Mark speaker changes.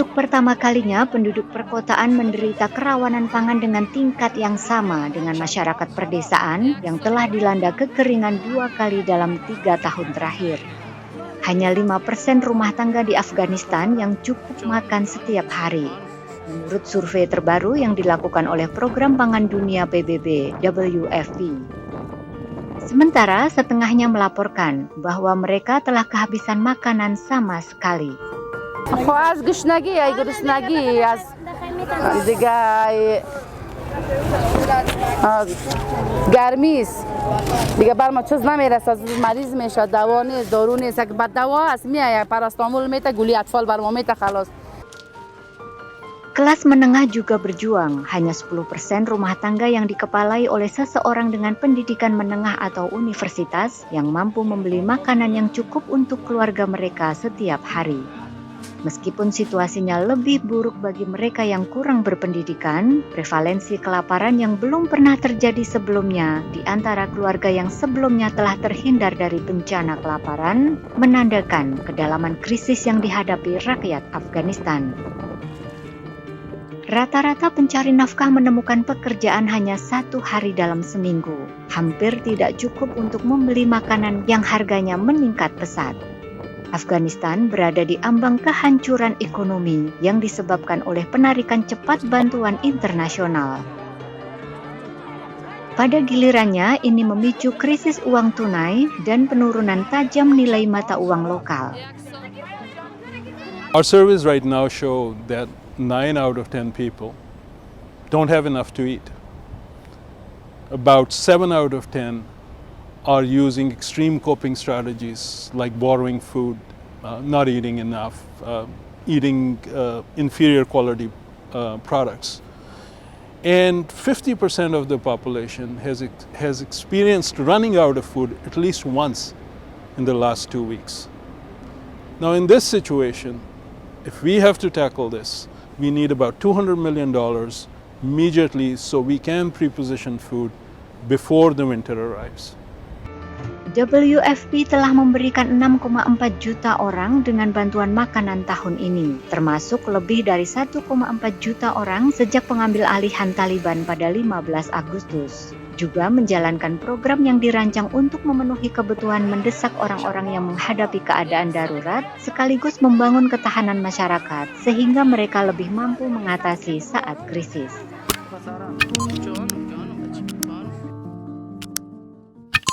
Speaker 1: Untuk pertama kalinya, penduduk perkotaan menderita kerawanan pangan dengan tingkat yang sama dengan masyarakat perdesaan yang telah dilanda kekeringan 2 kali dalam 3 tahun terakhir. Hanya 5% rumah tangga di Afghanistan yang cukup makan setiap hari. Menurut survei terbaru yang dilakukan oleh Program Pangan Dunia PBB, WFP. Sementara setengahnya melaporkan bahwa mereka telah kehabisan makanan sama sekali.
Speaker 2: از گشنگی یا گرسنگی از دیگه گرمی است دیگه بر ما چیز نمیرسه مریض میشه دوا نیست دارو نیست که بعد دوا است میایه پاراستامول میته گولی اطفال بر ما میته خلاص.
Speaker 1: Kelas menengah juga berjuang. Hanya 10% rumah tangga yang dikepalai oleh seseorang dengan pendidikan menengah atau universitas yang mampu membeli makanan yang cukup untuk keluarga mereka setiap hari. Meskipun situasinya lebih buruk bagi mereka yang kurang berpendidikan, prevalensi kelaparan yang belum pernah terjadi sebelumnya di antara keluarga yang sebelumnya telah terhindar dari bencana kelaparan menandakan kedalaman krisis yang dihadapi rakyat Afghanistan. Rata-rata pencari nafkah menemukan pekerjaan hanya 1 hari dalam seminggu. Hampir tidak cukup untuk membeli makanan yang harganya meningkat pesat. Afghanistan berada di ambang kehancuran ekonomi yang disebabkan oleh penarikan cepat bantuan internasional. Pada gilirannya, ini memicu krisis uang tunai dan penurunan tajam nilai mata uang lokal.
Speaker 3: Our surveys right now show that 9 out of 10 people don't have enough to eat. About 7 out of 10 are using extreme coping strategies like borrowing food, not eating enough, eating inferior quality products. And 50% of the population has experienced running out of food at least once in the last 2 weeks. Now in this situation, if we have to tackle this, we need about $200 million immediately so we can pre-position food before the winter arrives.
Speaker 1: WFP telah memberikan 6,4 juta orang dengan bantuan makanan tahun ini, termasuk lebih dari 1,4 juta orang sejak pengambil alihan Taliban pada 15 Agustus. Juga menjalankan program yang dirancang untuk memenuhi kebutuhan mendesak orang-orang yang menghadapi keadaan darurat, sekaligus membangun ketahanan masyarakat sehingga mereka lebih mampu mengatasi saat krisis.